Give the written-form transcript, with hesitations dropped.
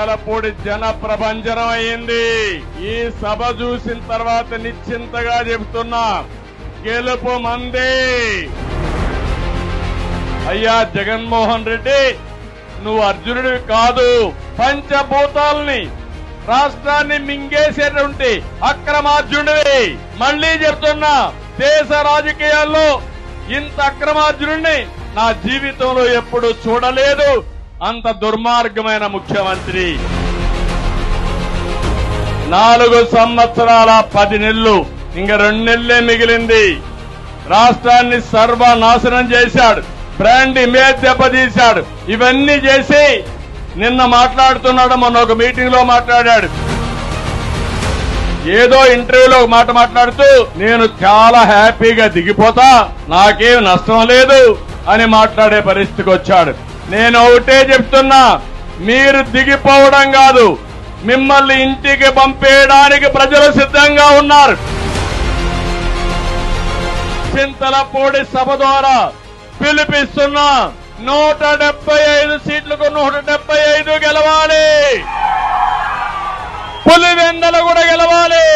చింతలపూడి జన ప్రభంజనం అయింది. ఈ సభ చూసిన తర్వాత నిశ్చింతగా చెబుతున్నా, గెలుపు మంది. అయ్యా జగన్మోహన్ రెడ్డి, నువ్వు అర్జునుడివి కాదు, పంచభూతాల్ని రాష్ట్రాన్ని మింగేసేటువంటి అక్రమార్జునుడివి. మళ్లీ చెప్తున్నా, దేశ రాజకీయాల్లో ఇంత అక్రమార్జునుడిని నా జీవితంలో ఎప్పుడు చూడలేదు. అంత దుర్మార్గమైన ముఖ్యమంత్రి. 4 సంవత్సరాల 10 నెలలు, ఇంకా 2 నెలలే మిగిలింది. రాష్ట్రాన్ని సర్వనాశనం చేశాడు, బ్రాండ్ ఇమేజ్ దెబ్బతీశాడు. ఇవన్నీ చేసి నిన్న మాట్లాడుతున్నాడు, మొన్న ఒక మీటింగ్ లో మాట్లాడాడు. ఏదో ఇంటర్వ్యూలో ఒక మాట మాట్లాడుతూ, నేను చాలా హ్యాపీగా దిగిపోతా, నాకేం నష్టం లేదు అని మాట్లాడే పరిస్థితికి వచ్చాడు. నేను ఒకటే చెప్తున్నా, మీరు దిగిపోవడం కాదు, మిమ్మల్ని ఇంటికి పంపేయడానికి ప్రజలు సిద్ధంగా ఉన్నారు. చింతలపూడి సభ ద్వారా పిలిపిస్తున్నా, 175 సీట్లకు 175 గెలవాలి. పులివెందుల కూడా గెలవాలి.